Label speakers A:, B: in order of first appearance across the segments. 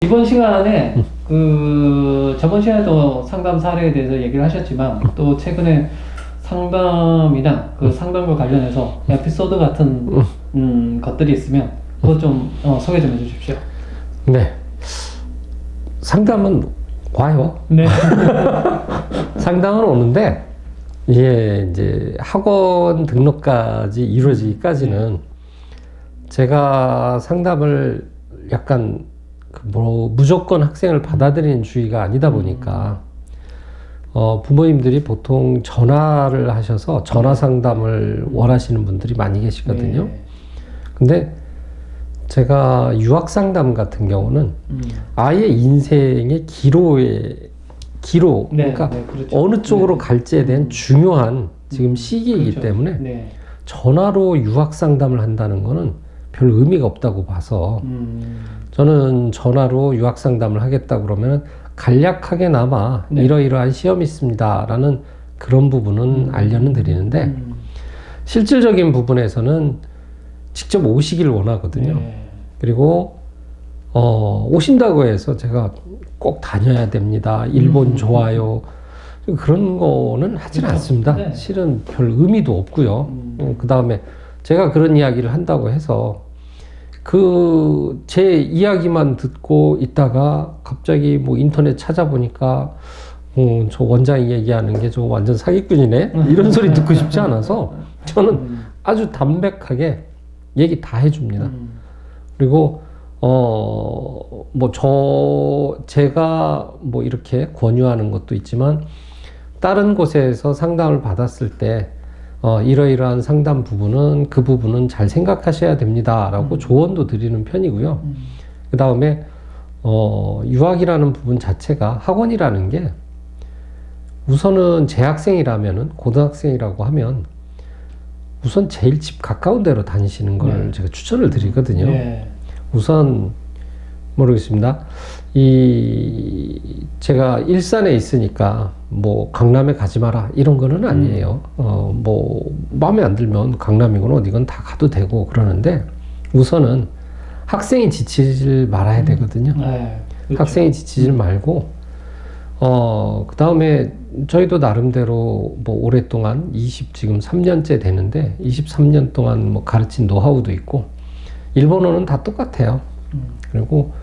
A: 이번 시간에 저번 시간에도 상담 사례에 대해서 얘기를 하셨지만 또 최근에 상담이나 그 상담과 관련해서 에피소드 같은 것들이 있으면 그거 좀 소개 좀 해주십시오.
B: 네. 상담은 와요.
A: 네.
B: 상담은 오는데 이게 이제 학원 등록까지 이루어지기까지는 제가 상담을 약간 무조건 학생을 받아들이는 주의가 아니다 보니까 부모님들이 보통 전화를 하셔서 전화 상담을 원하시는 분들이 많이 계시거든요.
A: 네.
B: 근데 제가 유학 상담 같은 경우는 아이의 인생의 기로,
A: 네,
B: 그러니까
A: 네, 그렇죠.
B: 어느 쪽으로
A: 네.
B: 갈지에 대한 중요한 지금 시기이기
A: 그렇죠.
B: 때문에
A: 네.
B: 전화로 유학 상담을 한다는 거는 별 의미가 없다고 봐서 저는 전화로 유학 상담을 하겠다 그러면 간략하게나마
A: 네.
B: 이러이러한 시험이 있습니다 라는 그런 부분은 알려는 드리는데 실질적인 부분에서는 직접 오시길 원하거든요.
A: 네.
B: 그리고 오신다고 해서 제가 꼭 다녀야 됩니다. 일본 좋아요. 그런 거는 하진
A: 그렇죠.
B: 않습니다.
A: 네.
B: 실은 별 의미도 없고요. 그 다음에 제가 그런 이야기를 한다고 해서 제 이야기만 듣고 있다가 갑자기 뭐 인터넷 찾아보니까 저 원장이 얘기하는 게 저 완전 사기꾼이네 이런 소리 듣고 싶지 않아서 저는 아주 담백하게 얘기 다 해줍니다. 그리고 제가 뭐 이렇게 권유하는 것도 있지만 다른 곳에서 상담을 받았을 때 이러이러한 상담 부분은 그 부분은 잘 생각하셔야 됩니다 라고 조언도 드리는 편이고요. 그 다음에 유학이라는 부분 자체가 학원이라는 게 우선은 재학생이라면은 고등학생이라고 하면 우선 제일 집 가까운 데로 다니시는 걸
A: 네.
B: 제가 추천을 드리거든요.
A: 네.
B: 우선 모르겠습니다. 제가 일산에 있으니까 뭐 강남에 가지 마라 이런 거는 아니에요. 뭐 마음에 안 들면 강남이건 어디건 다 가도 되고 그러는데 우선은 학생이 지치질 말아야 되거든요.
A: 네. 그렇죠.
B: 학생이 지치질 말고 그 다음에 저희도 나름대로 뭐 오랫동안 지금 3년째 되는데 23년 동안 뭐 가르친 노하우도 있고 일본어는 다 똑같아요. 그리고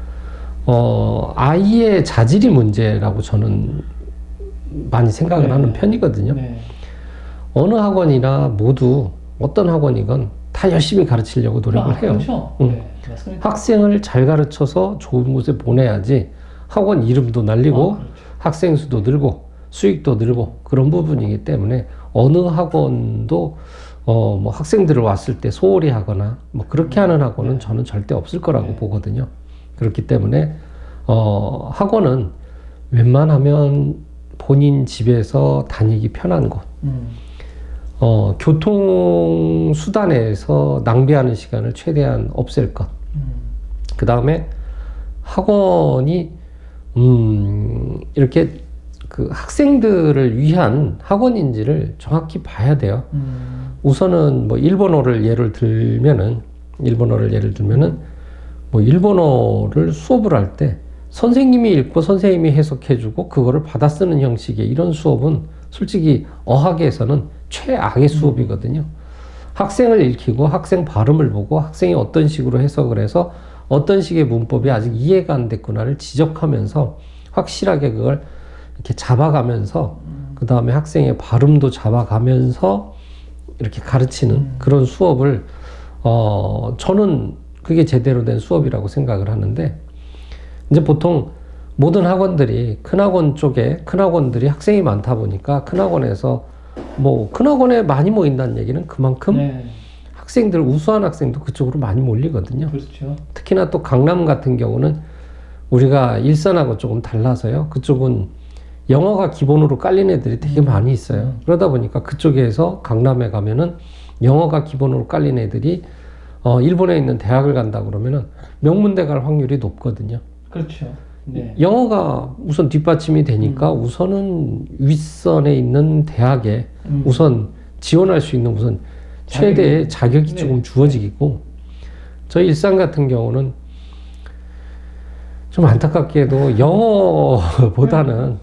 B: 아이의 자질이 문제라고 저는 많이 생각을 하는 편이거든요.
A: 네.
B: 어느 학원이나 모두 어떤 학원이건 다 열심히 가르치려고 노력을 해요.
A: 그렇죠. 네. 맞습니다.
B: 학생을 잘 가르쳐서 좋은 곳에 보내야지 학원 이름도 날리고
A: 그렇죠.
B: 학생 수도 늘고 수익도 늘고 그런 부분이기 때문에 어느 학원도 뭐 학생들을 왔을 때 소홀히 하거나 뭐 그렇게 하는 학원은 저는 절대 없을 거라고 보거든요. 그렇기 때문에 학원은 웬만하면 본인 집에서 다니기 편한 곳, 교통수단에서 낭비하는 시간을 최대한 없앨 것. 그 다음에 학원이 이렇게 그 학생들을 위한 학원인지를 정확히 봐야 돼요. 우선은 뭐 일본어를 예를 들면은 뭐 일본어를 수업을 할 때 선생님이 읽고 선생님이 해석해주고 그거를 받아 쓰는 형식의 이런 수업은 솔직히 어학에서는 최악의 수업이거든요. 학생을 읽히고 학생 발음을 보고 학생이 어떤 식으로 해석을 해서 어떤 식의 문법이 아직 이해가 안 됐구나를 지적하면서 확실하게 그걸 이렇게 잡아가면서 그 다음에 학생의 발음도 잡아가면서 이렇게 가르치는 그런 수업을 저는 그게 제대로 된 수업이라고 생각을 하는데 이제 보통 모든 학원들이 큰 학원들이 학생이 많다 보니까 큰 학원에서 뭐 큰 학원에 많이 모인다는 얘기는 그만큼 학생들 우수한 학생도 그쪽으로 많이 몰리거든요.
A: 그렇죠.
B: 특히나 또 강남 같은 경우는 우리가 일산하고 조금 달라서요. 그쪽은 영어가 기본으로 깔린 애들이 되게 많이 있어요. 그러다 보니까 그쪽에서 강남에 가면은 영어가 기본으로 깔린 애들이 일본에 있는 대학을 간다 그러면은 명문대 갈 확률이 높거든요.
A: 그렇죠. 네.
B: 영어가 우선 뒷받침이 되니까 우선은 윗선에 있는 대학에 우선 지원할 수 있는 우선 최대의 자격이 조금 주어지고 저희 일산 같은 경우는 좀 안타깝게도 영어보다는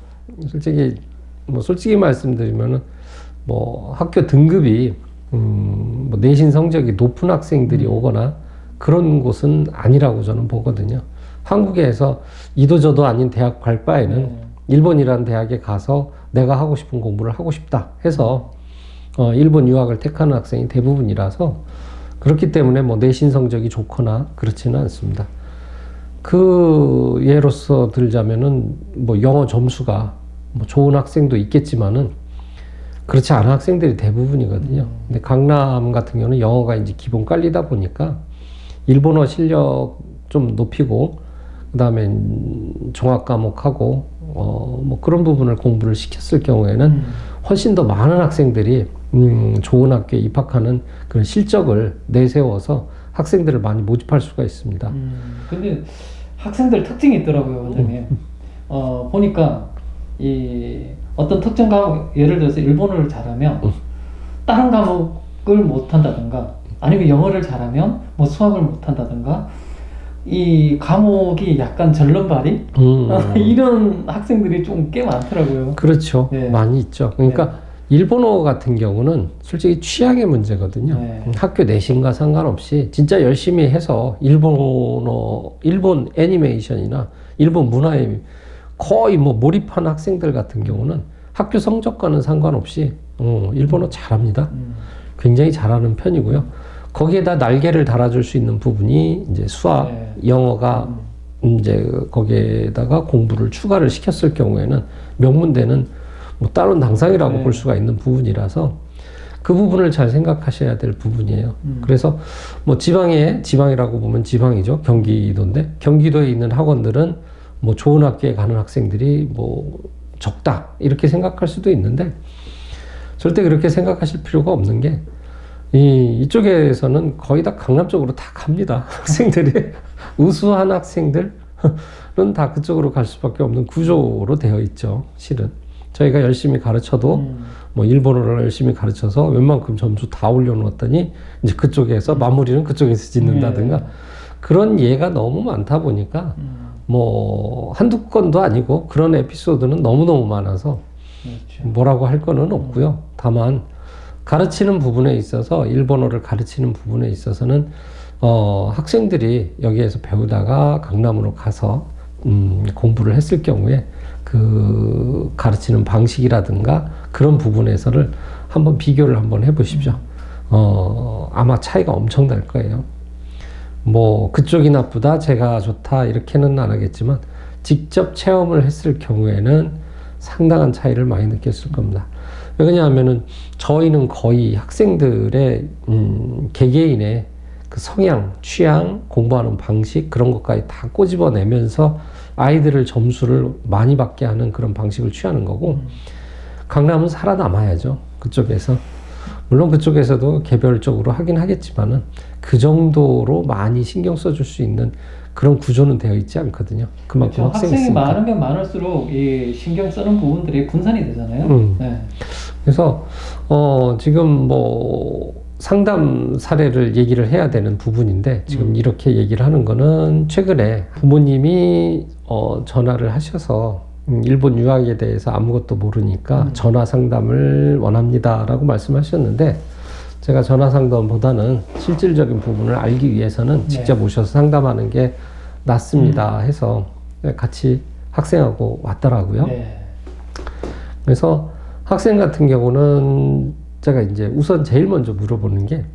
B: 솔직히 말씀드리면은 뭐 학교 등급이 뭐 내신 성적이 높은 학생들이 오거나 그런 곳은 아니라고 저는 보거든요. 한국에서 이도저도 아닌 대학 갈 바에는 일본이라는 대학에 가서 내가 하고 싶은 공부를 하고 싶다 해서 일본 유학을 택하는 학생이 대부분이라서 그렇기 때문에 뭐 내신 성적이 좋거나 그렇지는 않습니다. 그 예로서 들자면은 뭐 영어 점수가 뭐 좋은 학생도 있겠지만은 그렇지 않은 학생들이 대부분이거든요. 근데 강남 같은 경우는 영어가 이제 기본 깔리다 보니까 일본어 실력 좀 높이고 그다음에 종합 과목하고 뭐 그런 부분을 공부를 시켰을 경우에는 훨씬 더 많은 학생들이 좋은 학교에 입학하는 그런 실적을 내세워서 학생들을 많이 모집할 수가 있습니다.
A: 근데 학생들 특징이 있더라고요, 원장님. 보니까 이 어떤 특정 과목, 예를 들어서 일본어를 잘하면 다른 과목을 못한다든가 아니면 영어를 잘하면 뭐 수학을 못한다든가 이 과목이 약간 절름발이 이런 학생들이 좀 꽤 많더라고요.
B: 그렇죠.
A: 네.
B: 많이 있죠. 그러니까 일본어 같은 경우는 솔직히 취향의 문제거든요. 학교 내신과 상관없이 진짜 열심히 해서 일본 애니메이션이나 일본 문화에 거의 뭐 몰입한 학생들 같은 경우는 학교 성적과는 상관없이 일본어 잘합니다. 굉장히 잘하는 편이고요. 거기에다 날개를 달아줄 수 있는 부분이 이제 수학, 영어가 이제 거기에다가 공부를 추가를 시켰을 경우에는 명문대는 뭐 다른 당상이라고 볼 수가 있는 부분이라서 그 부분을 잘 생각하셔야 될 부분이에요. 그래서 뭐 지방이라고 보면 지방이죠. 경기도인데 경기도에 있는 학원들은 뭐 좋은 학교에 가는 학생들이 뭐 적다 이렇게 생각할 수도 있는데 절대 그렇게 생각하실 필요가 없는 게 이쪽에서는 거의 다 강남 쪽으로 다 갑니다. 학생들이 우수한 학생들은 다 그쪽으로 갈 수밖에 없는 구조로 되어 있죠. 실은 저희가 열심히 가르쳐도 뭐 일본어를 열심히 가르쳐서 웬만큼 점수 다 올려놓았더니 이제 그쪽에서 마무리는 그쪽에서 짓는다든가 그런 예가 너무 많다 보니까 뭐 한두 건도 아니고 그런 에피소드는 너무너무 많아서 뭐라고 할 거는 없고요. 다만 가르치는 부분에 있어서 일본어를 가르치는 부분에 있어서는 학생들이 여기에서 배우다가 강남으로 가서 공부를 했을 경우에 그 가르치는 방식이라든가 그런 부분에서를 한번 비교를 한번 해보십시오. 아마 차이가 엄청 날 거예요. 뭐 그쪽이 나쁘다, 제가 좋다 이렇게는 안 하겠지만 직접 체험을 했을 경우에는 상당한 차이를 많이 느꼈을 겁니다. 왜냐하면은 저희는 거의 학생들의 개개인의 그 성향, 취향, 공부하는 방식 그런 것까지 다 꼬집어내면서 아이들을 점수를 많이 받게 하는 그런 방식을 취하는 거고 강남은 살아남아야죠. 그쪽에서. 물론 그쪽에서도 개별적으로 하긴 하겠지만은 그 정도로 많이 신경 써줄 수 있는 그런 구조는 되어 있지 않거든요. 그만큼
A: 그렇죠. 학생이
B: 있으니까.
A: 많으면 많을수록 이 신경 쓰는 부분들이 분산이 되잖아요. 네.
B: 그래서 지금 뭐 상담 사례를 얘기를 해야 되는 부분인데 지금 이렇게 얘기를 하는 거는 최근에 부모님이 전화를 하셔서 일본 유학에 대해서 아무것도 모르니까 전화 상담을 원합니다라고 말씀하셨는데 제가 전화 상담보다는 실질적인 부분을 알기 위해서는 직접 오셔서 상담하는 게 낫습니다 해서 같이 학생하고 왔더라고요. 그래서 학생 같은 경우는 제가 이제 우선 제일 먼저 물어보는 게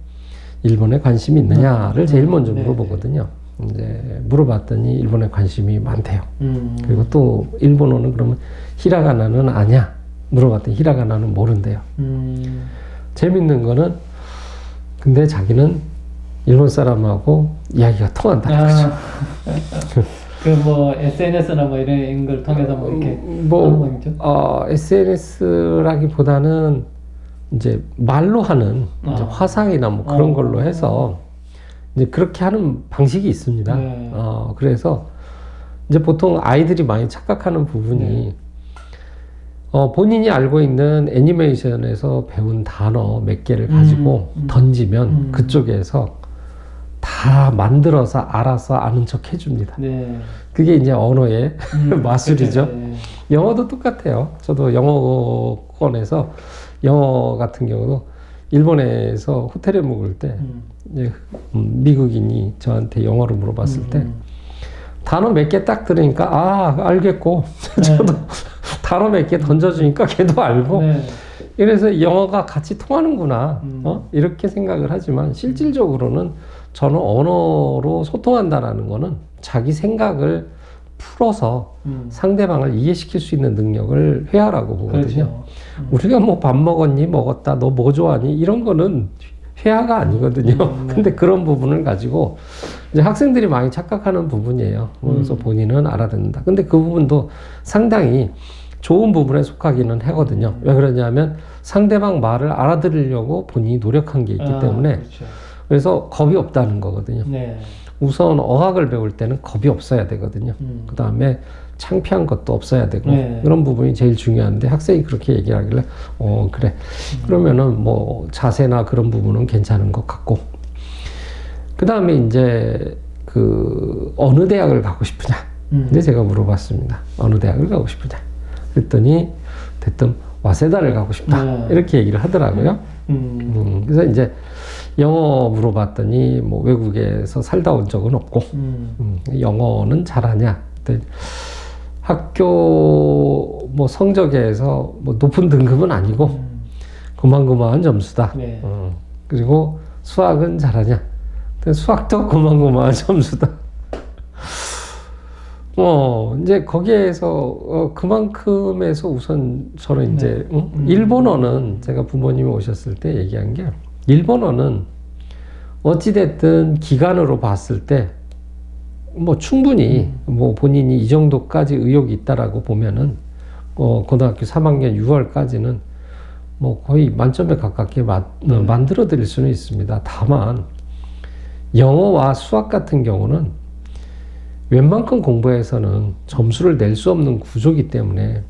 B: 일본에 관심이 있느냐를 제일 먼저 물어보거든요. 이제 물어봤더니 일본에 관심이 많대요. 그리고 또 일본어는 그러면 히라가나는 아냐? 물어봤더니 히라가나는 모른대요. 재밌는 거는 근데 자기는 일본 사람하고 이야기가 통한다. 그죠?
A: 그 뭐 SNS나 뭐 이런 걸 통해서 뭐 이렇게
B: SNS라기보다는 이제 말로 하는 이제 화상이나 뭐 그런 걸로 해서 이제 그렇게 하는 방식이 있습니다. 그래서 이제 보통 아이들이 많이 착각하는 부분이 본인이 알고 있는 애니메이션에서 배운 단어 몇 개를 가지고 던지면 그쪽에서 다 만들어서 알아서 아는 척 해줍니다. 그게 이제 언어의 마술이죠.
A: 네.
B: 영어도 똑같아요. 저도 영어권에서 영어 같은 경우도 일본에서 호텔에 묵을 때 이제 미국인이 저한테 영어로 물어봤을 때 단어 몇 개 딱 들으니까 아 알겠고 저도 단어 몇 개 던져주니까 걔도 알고
A: 네.
B: 이래서 영어가 같이 통하는구나 이렇게 생각을 하지만 실질적으로는 저는 언어로 소통한다라는 거는 자기 생각을 풀어서 상대방을 이해시킬 수 있는 능력을 회화라고 보거든요.
A: 그렇죠.
B: 우리가 뭐 밥 먹었니 먹었다 너 뭐 좋아하니 이런 거는 회화가 아니거든요.
A: 네.
B: 근데 그런 부분을 가지고 이제 학생들이 많이 착각하는 부분이에요. 그래서 본인은 알아듣는다. 근데 그 부분도 상당히 좋은 부분에 속하기는 하거든요. 왜 그러냐면 상대방 말을 알아들으려고 본인이 노력한 게 있기 때문에
A: 그렇죠.
B: 그래서 겁이 없다는 거거든요.
A: 네.
B: 우선 어학을 배울 때는 겁이 없어야 되거든요. 그 다음에 창피한 것도 없어야 되고
A: 네.
B: 그런 부분이 제일 중요한데 학생이 그렇게 얘기를 하길래 그래 그러면은 뭐 자세나 그런 부분은 괜찮은 것 같고 그 다음에 이제 그 어느 대학을 가고 싶으냐 근데 제가 물어봤습니다. 어느 대학을 가고 싶으냐 그랬더니 대뜸 와세다를 가고 싶다 이렇게 얘기를 하더라고요. 그래서 이제 영어 물어봤더니 뭐 외국에서 살다 온 적은 없고 영어는 잘하냐 그랬더니 학교 뭐 성적에서 뭐 높은 등급은 아니고 고만고만한 점수다.
A: 네.
B: 그리고 수학은 잘하냐? 수학도 고만고만한 점수다. 이제 거기에서 그만큼에서 우선 저는 이제 일본어는 제가 부모님이 오셨을 때 얘기한 게 일본어는 어찌됐든 기간으로 봤을 때 뭐 충분히 뭐 본인이 이 정도까지 의욕이 있다라고 보면은 고등학교 3학년 6월까지는 뭐 거의 만점에 가깝게 만들어 드릴 수는 있습니다. 다만 영어와 수학 같은 경우는 웬만큼 공부해서는 점수를 낼 수 없는 구조이기 때문에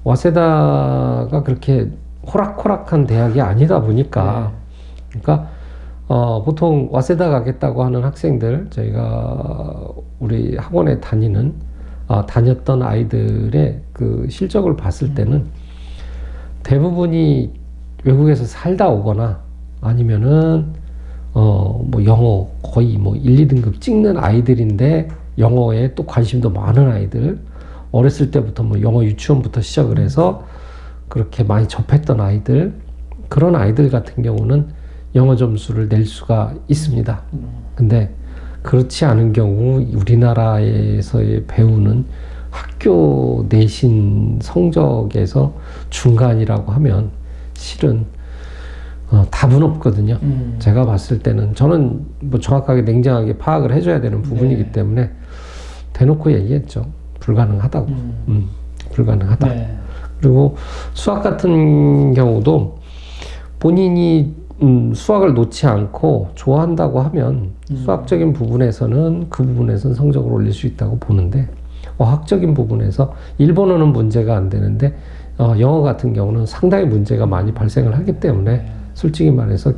B: 와세다가 그렇게 호락호락한 대학이 아니다 보니까 그러니까 보통 와세다 가겠다고 하는 학생들 저희가 우리 학원에 다녔던 아이들의 그 실적을 봤을 때는 대부분이 외국에서 살다 오거나 아니면은 뭐 영어 거의 뭐 1, 2등급 찍는 아이들인데 영어에 또 관심도 많은 아이들 어렸을 때부터 뭐 영어 유치원부터 시작을 해서 그렇게 많이 접했던 아이들 그런 아이들 같은 경우는 영어 점수를 낼 수가 있습니다. 근데 그렇지 않은 경우 우리나라에서의 배우는 학교 내신 성적에서 중간이라고 하면 실은 답은 없거든요. 제가 봤을 때는 저는 뭐 정확하게 냉정하게 파악을 해줘야 되는 부분이기 때문에 대놓고 얘기했죠. 불가능하다고. 불가능하다. 그리고 수학 같은 경우도 본인이 수학을 놓지 않고 좋아한다고 하면 수학적인 부분에서는 그 부분에서는 성적을 올릴 수 있다고 보는데 어학적인 부분에서 일본어는 문제가 안 되는데 영어 같은 경우는 상당히 문제가 많이 발생을 하기 때문에 솔직히 말해서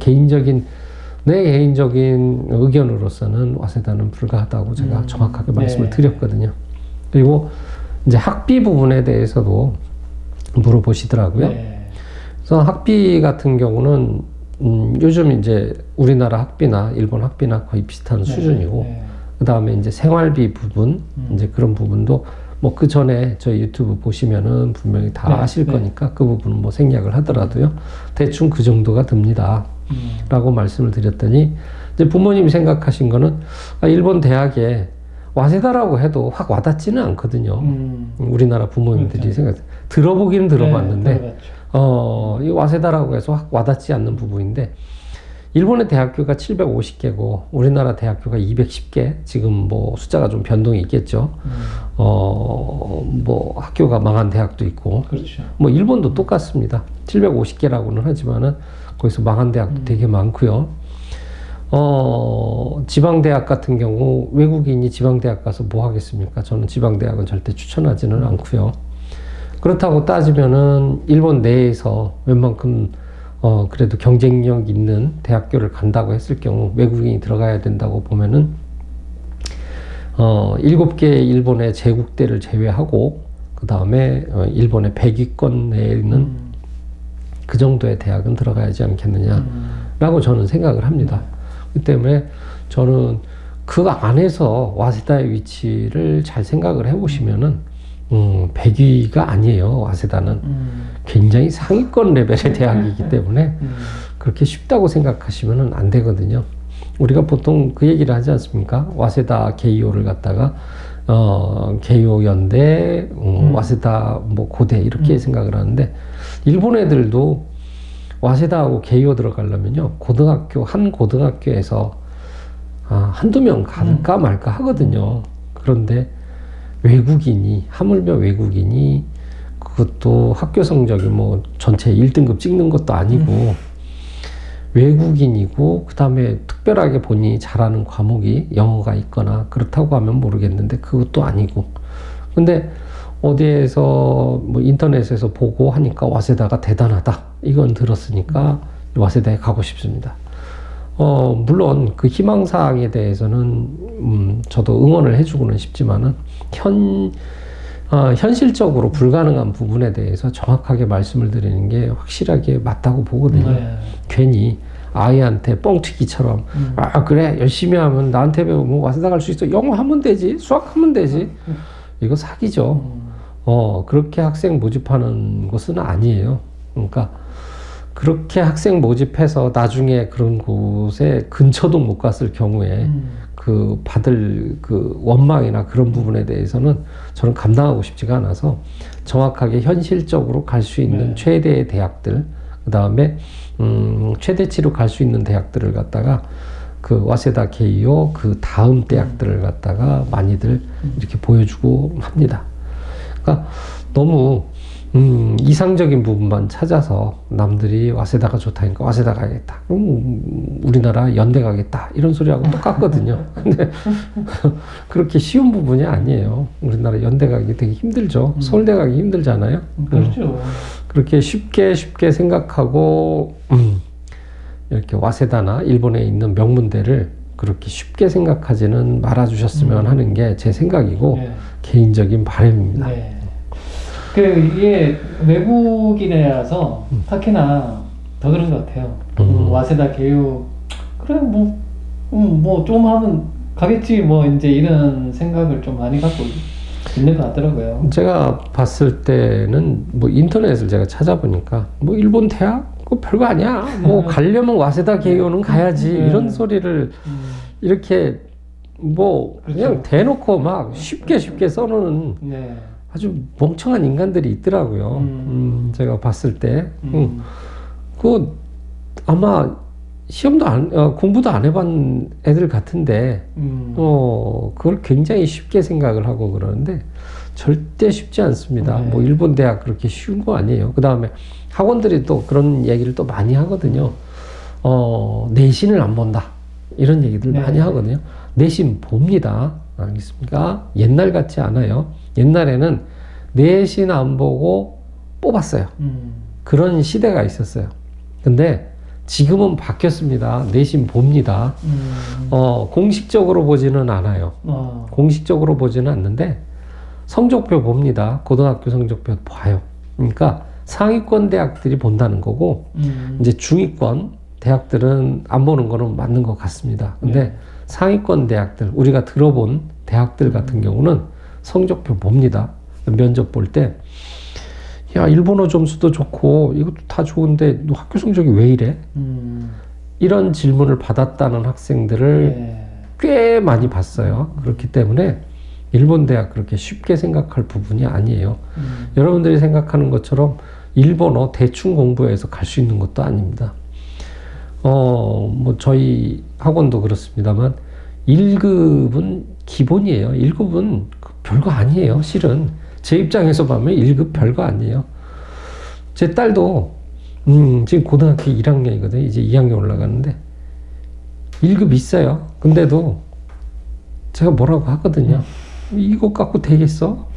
B: 내 개인적인 의견으로서는 와세다는 불가하다고 제가 정확하게 말씀을 드렸거든요. 그리고 이제 학비 부분에 대해서도 물어보시더라고요. 그래서 학비 같은 경우는 요즘 이제 우리나라 학비나 일본 학비나 거의 비슷한 수준이고 그 다음에 이제 생활비 부분 이제 그런 부분도 뭐 그 전에 저희 유튜브 보시면은 분명히 다 아실 거니까 그 부분은 뭐 생략을 하더라도요 대충 그 정도가 듭니다 라고 말씀을 드렸더니 이제 부모님이 생각하신 거는 일본 대학에 와세다라고 해도 확 와닿지는 않거든요. 우리나라 부모님들이 들어보기는 들어봤는데 이 와세다라고 해서 확 와닿지 않는 부분인데 일본의 대학교가 750개고 우리나라 대학교가 210개 지금 뭐 숫자가 좀 변동이 있겠죠. 뭐 학교가 망한 대학도 있고
A: 그렇죠.
B: 뭐 일본도 똑같습니다. 750개라고는 하지만은 거기서 망한 대학도 되게 많고요. 지방대학 같은 경우 외국인이 지방대학 가서 뭐 하겠습니까? 저는 지방대학은 절대 추천하지는 않고요. 그렇다고 따지면은 일본 내에서 웬만큼 그래도 경쟁력 있는 대학교를 간다고 했을 경우 외국인이 들어가야 된다고 보면은 7개 일본의 제국대를 제외하고 그 다음에 일본의 100위권 내에 있는 그 정도의 대학은 들어가야지 않겠느냐라고 저는 생각을 합니다. 그 때문에 저는 그 안에서 와세다의 위치를 잘 생각을 해보시면은 100위가 아니에요. 와세다는 굉장히 상위권 레벨의 대학이기 때문에 그렇게 쉽다고 생각하시면 안 되거든요. 우리가 보통 그 얘기를 하지 않습니까? 와세다 게이오를 갖다가 게이오 연대, 와세다 뭐 고대 이렇게 생각을 하는데 일본 애들도 와세다하고 게이오 들어가려면요 한 고등학교에서 한두 명 갈까 말까 하거든요. 그런데 외국인이 하물며 외국인이 그것도 학교 성적이 뭐 전체 1등급 찍는 것도 아니고 외국인이고 그 다음에 특별하게 본인이 잘하는 과목이 영어가 있거나 그렇다고 하면 모르겠는데 그것도 아니고 근데 어디에서 뭐 인터넷에서 보고 하니까 와세다가 대단하다 이건 들었으니까 와세다에 가고 싶습니다. 물론 그 희망사항에 대해서는 저도 응원을 해주고는 싶지만은 현실적으로 불가능한 부분에 대해서 정확하게 말씀을 드리는 게 확실하게 맞다고 보거든요.
A: 네.
B: 괜히 아이한테 뻥튀기처럼 그래 열심히 하면 나한테 배우면 와세다 갈 수 있어. 영어 하면 되지. 수학 하면 되지. 이거 사기죠. 그렇게 학생 모집하는 것은 아니에요. 그러니까 그렇게 학생 모집해서 나중에 그런 곳에 근처도 못 갔을 경우에 그 받을 그 원망이나 그런 부분에 대해서는 저는 감당하고 싶지가 않아서 정확하게 현실적으로 갈 수 있는 최대의 대학들, 그 다음에 최대치로 갈 수 있는 대학들을 갖다가 그 와세다 게이오 그 다음 대학들을 갖다가 많이들 이렇게 보여주고 합니다. 그러니까 너무 이상적인 부분만 찾아서 남들이 와세다가 좋다니까 와세다 가야겠다. 우리나라 연대 가겠다. 이런 소리하고 똑같거든요. 근데 그렇게 쉬운 부분이 아니에요. 우리나라 연대 가기 되게 힘들죠. 서울대 가기 힘들잖아요.
A: 그렇죠.
B: 그렇게 쉽게 생각하고 이렇게 와세다나 일본에 있는 명문대를 그렇게 쉽게 생각하지는 말아주셨으면 하는 게 제 생각이고
A: 네.
B: 개인적인 바람입니다.
A: 네. 이게 외국인이라서 특히나 더 그런 것 같아요. 와세다 게이오 그래 뭐 좀 하면 가겠지 뭐 이제 이런 생각을 좀 많이 갖고 있는 것 같더라고요.
B: 제가 봤을 때는 뭐 인터넷을 제가 찾아보니까 뭐 일본 대학 그거 별거 아니야. 뭐 가려면 와세다 게이오는 가야지 이런 소리를 이렇게 뭐 그냥
A: 그렇죠.
B: 대놓고 막 쉽게 써놓는
A: 네.
B: 아주 멍청한 인간들이 있더라고요. 제가 봤을 때. 그 아마 시험도 공부도 안 해본 애들 같은데, 그걸 굉장히 쉽게 생각을 하고 그러는데, 절대 쉽지 않습니다.
A: 네.
B: 뭐, 일본 대학 그렇게 쉬운 거 아니에요. 그 다음에 학원들이 또 그런 얘기를 또 많이 하거든요. 내신을 안 본다. 이런 얘기들
A: 네.
B: 많이 하거든요. 내신 봅니다. 알겠습니까? 옛날 같지 않아요. 옛날에는 내신 안 보고 뽑았어요. 그런 시대가 있었어요. 근데 지금은 바뀌었습니다. 내신 봅니다. 공식적으로 보지는 않아요. 공식적으로 보지는 않는데 성적표 봅니다. 고등학교 성적표 봐요. 그러니까 상위권 대학들이 본다는 거고 이제 중위권 대학들은 안 보는 거는 맞는 것 같습니다. 근데 상위권 대학들, 우리가 들어본 대학들 같은 경우는 성적표 봅니다. 면접 볼 때, 야, 일본어 점수도 좋고, 이것도 다 좋은데, 너 학교 성적이 왜 이래? 이런 질문을 받았다는 학생들을 꽤 많이 봤어요. 그렇기 때문에, 일본 대학 그렇게 쉽게 생각할 부분이 아니에요. 여러분들이 생각하는 것처럼, 일본어 대충 공부해서 갈 수 있는 것도 아닙니다. 뭐, 저희 학원도 그렇습니다만, 1급은 기본이에요. 1급은 별거 아니에요. 실은. 제 입장에서 보면 1급 별거 아니에요. 제 딸도, 지금 고등학교 1학년이거든요. 이제 2학년 올라가는데, 1급 있어요. 근데도 제가 뭐라고 하거든요. 이거 갖고 되겠어?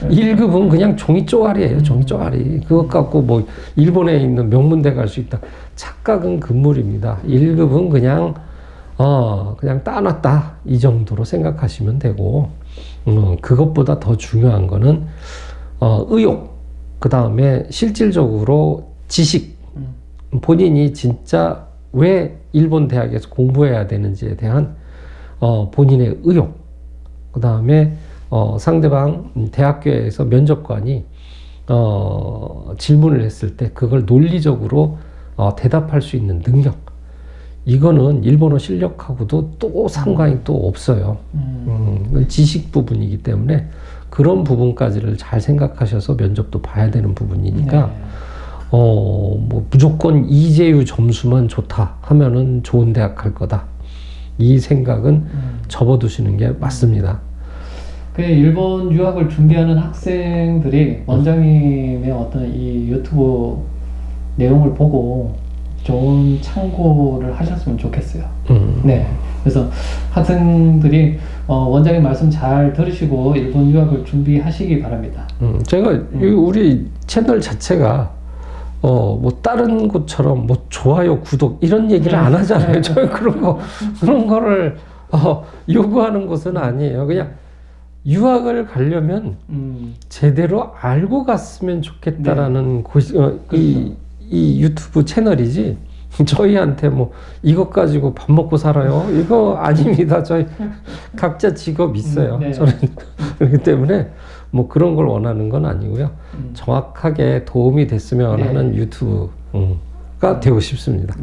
B: 1급은 그냥 종이 쪼가리예요. 종이 쪼가리. 그것 갖고 뭐 일본에 있는 명문대 갈 수 있다. 착각은 금물입니다. 1급은 그냥 그냥 따놨다 이 정도로 생각하시면 되고, 그것보다 더 중요한 거는 의욕, 그 다음에 실질적으로 지식, 본인이 진짜 왜 일본 대학에서 공부해야 되는지에 대한 본인의 의욕, 그 다음에 상대방 대학교에서 면접관이 질문을 했을 때 그걸 논리적으로 대답할 수 있는 능력, 이거는 일본어 실력하고도 또 상관이 또 없어요. 지식 부분이기 때문에 그런 부분까지를 잘 생각하셔서 면접도 봐야 되는 부분이니까
A: 네.
B: 뭐 무조건 이재유 점수만 좋다 하면은 좋은 대학 갈 거다, 이 생각은 접어두시는 게 맞습니다.
A: 그 일본 유학을 준비하는 학생들이 원장님의 어떤 이 유튜브 내용을 보고 좋은 참고를 하셨으면 좋겠어요. 네. 그래서 학생들이 원장님 말씀 잘 들으시고 일본 유학을 준비하시기 바랍니다.
B: 제가 우리 채널 자체가 뭐 다른 곳처럼 뭐 좋아요, 구독 이런 얘기를 안 하잖아요. 저 그런 거를 요구하는 곳은 아니에요. 그냥 유학을 가려면 제대로 알고 갔으면 좋겠다라는 곳이 이 유튜브 채널이지, 저희한테 뭐 이것 가지고 밥 먹고 살아요 이거 아닙니다. 저희 각자 직업 있어요.
A: 네.
B: 저는 그렇기 때문에 뭐 그런 걸 원하는 건 아니고요. 정확하게 도움이 됐으면
A: 네.
B: 하는 유튜브가 되고 싶습니다.